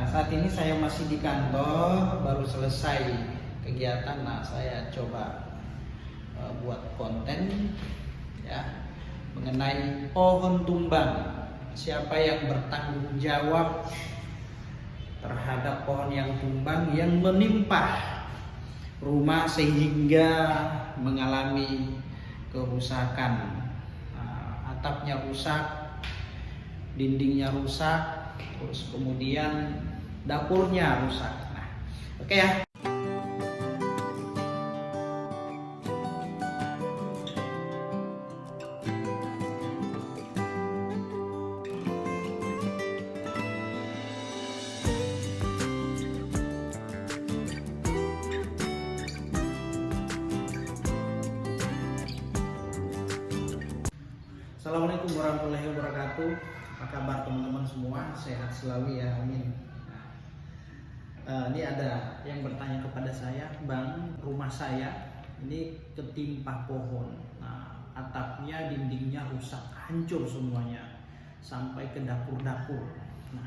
saat ini saya masih di kantor, baru selesai kegiatan. Nah, saya coba buat konten ya mengenai pohon tumbang. Siapa yang bertanggung jawab terhadap pohon yang tumbang yang menimpa rumah sehingga mengalami kerusakan, atapnya rusak, dindingnya rusak, terus kemudian dapurnya rusak. Nah, oke ya. Assalamualaikum warahmatullahi wabarakatuh. Apa kabar teman-teman semua? Sehat selalu ya, amin. Ini ada yang bertanya kepada saya, Bang, rumah saya ini ketimpa pohon. Nah, atapnya, dindingnya rusak, hancur semuanya sampai ke dapur-dapur. Nah,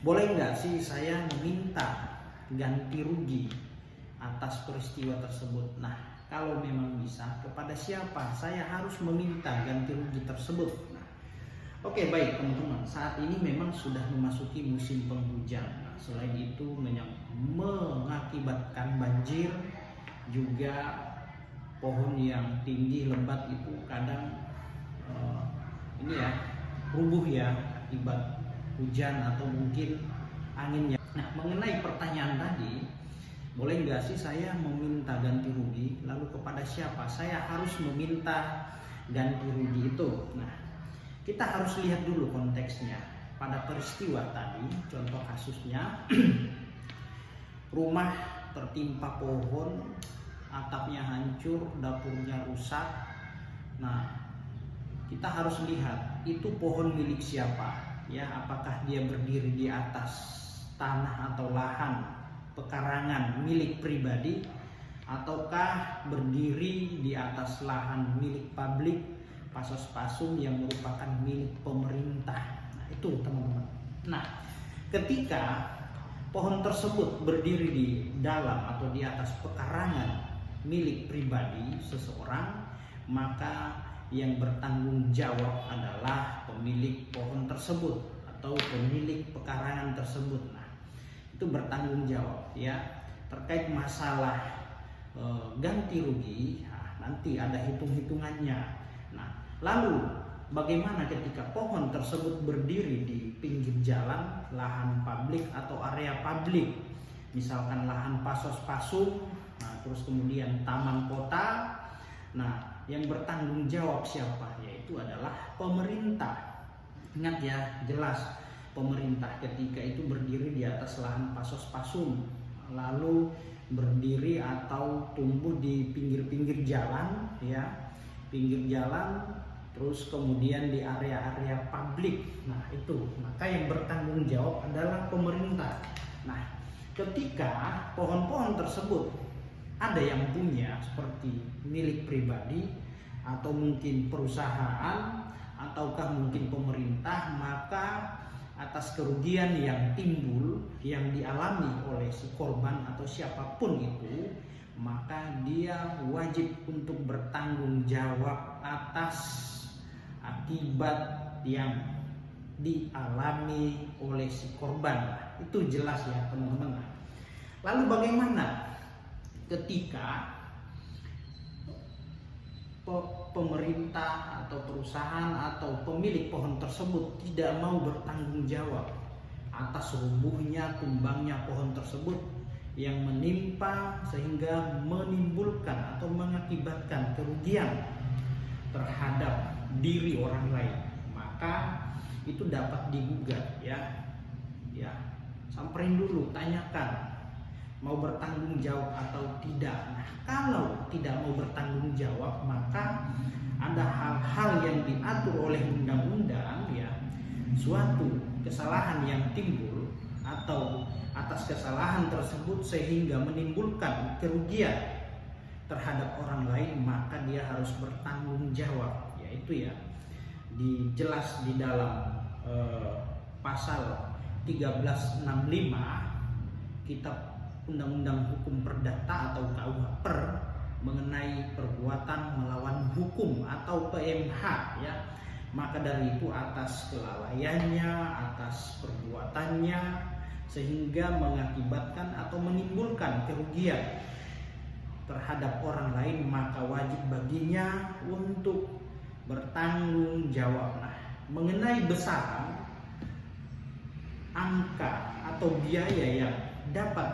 boleh nggak sih saya meminta ganti rugi atas peristiwa tersebut? Nah, kalau memang bisa, kepada siapa saya harus meminta ganti rugi tersebut? Nah, oke, baik teman-teman, saat ini memang sudah memasuki musim penghujan. Nah, selain itu mengakibatkan banjir, juga pohon yang tinggi lebat itu kadang rubuh ya akibat hujan atau mungkin anginnya. Nah, mengenai pertanyaan tadi, boleh nggak sih saya meminta ganti rugi? Lalu kepada siapa saya harus meminta ganti rugi itu? Nah, kita harus lihat dulu konteksnya. Pada peristiwa tadi, contoh kasusnya, rumah tertimpa pohon, atapnya hancur, dapurnya rusak. Nah, kita harus lihat itu pohon milik siapa, ya? Apakah dia berdiri di atas tanah atau lahan pekarangan milik pribadi, ataukah berdiri di atas lahan milik publik, pasos-pasum yang merupakan milik pemerintah. Nah, itu teman-teman. Nah, ketika pohon tersebut berdiri di dalam atau di atas pekarangan milik pribadi seseorang, maka yang bertanggung jawab adalah pemilik pohon tersebut atau pemilik pekarangan tersebut. Nah, itu bertanggung jawab ya terkait masalah ganti rugi. Nah, nanti ada hitung-hitungannya. Nah, lalu bagaimana ketika pohon tersebut berdiri di pinggir jalan, lahan publik atau area publik, misalkan lahan pasos-pasum, nah, terus kemudian taman kota. Nah, yang bertanggung jawab siapa? Yaitu adalah pemerintah. Ingat ya, jelas pemerintah ketika itu berdiri di atas lahan pasos-pasum, lalu berdiri atau tumbuh di pinggir-pinggir jalan ya, pinggir jalan, terus kemudian di area-area publik. Nah, itu maka yang bertanggung jawab adalah pemerintah. Nah, ketika pohon-pohon tersebut ada yang punya seperti milik pribadi atau mungkin perusahaan ataukah mungkin pemerintah, maka atas kerugian yang timbul, yang dialami oleh si korban atau siapapun itu, maka dia wajib untuk bertanggung jawab atas akibat yang dialami oleh si korban. Itu jelas ya teman-teman. Lalu bagaimana ketika pemerintah atau perusahaan atau pemilik pohon tersebut tidak mau bertanggung jawab atas rubuhnya, tumbangnya pohon tersebut yang menimpa sehingga menimbulkan atau mengakibatkan kerugian terhadap diri orang lain, maka itu dapat digugat ya. Samperin dulu, tanyakan mau bertanggung jawab atau tidak. Nah, kalau tidak mau bertanggung jawab, maka ada hal-hal yang diatur oleh undang-undang ya. Suatu kesalahan yang timbul atau atas kesalahan tersebut sehingga menimbulkan kerugian terhadap orang lain, maka dia harus bertanggung jawab, yaitu ya dijelas di dalam pasal 1365 Kitab Undang-Undang Hukum Perdata atau KUH Per mengenai perbuatan melawan hukum atau PMH ya. Maka dari itu atas kelalaiannya, atas perbuatannya sehingga mengakibatkan atau menimbulkan kerugian terhadap orang lain, maka wajib baginya untuk bertanggung jawab. Nah, mengenai besaran angka atau biaya yang dapat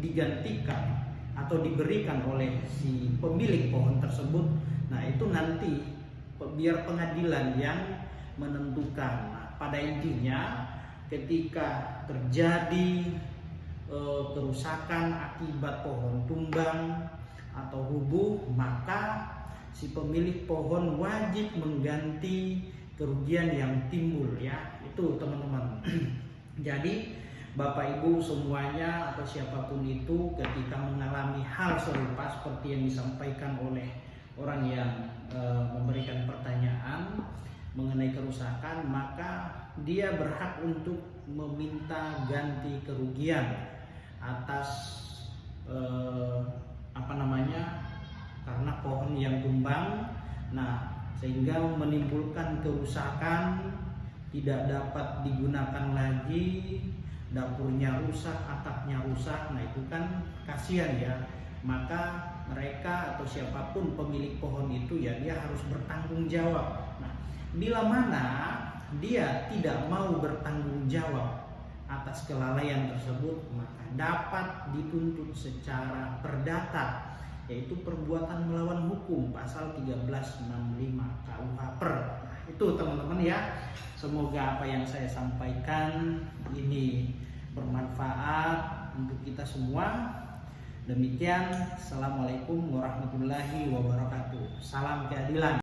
digantikan atau diberikan oleh si pemilik pohon tersebut, nah itu nanti biar pengadilan yang menentukan. Nah, pada intinya ketika terjadi kerusakan akibat pohon tumbang atau rubuh, maka si pemilik pohon wajib mengganti kerugian yang timbul ya. Itu teman-teman. Jadi Bapak Ibu semuanya atau siapapun itu ketika mengalami hal serupa seperti yang disampaikan oleh orang yang memberikan pertanyaan mengenai kerusakan, maka dia berhak untuk meminta ganti kerugian atas karena pohon yang tumbang, nah sehingga menimbulkan kerusakan, tidak dapat digunakan lagi, dapurnya rusak, atapnya rusak. Nah itu kan kasihan ya. Maka mereka atau siapapun pemilik pohon itu ya dia harus bertanggung jawab. Nah, bila mana dia tidak mau bertanggung jawab atas kelalaian tersebut, maka dapat dituntut secara perdata, yaitu perbuatan melawan hukum pasal 1365 KUH Per. Nah, itu teman-teman ya. Semoga apa yang saya sampaikan ini bermanfaat untuk kita semua. Demikian, assalamualaikum warahmatullahi wabarakatuh. Salam keadilan.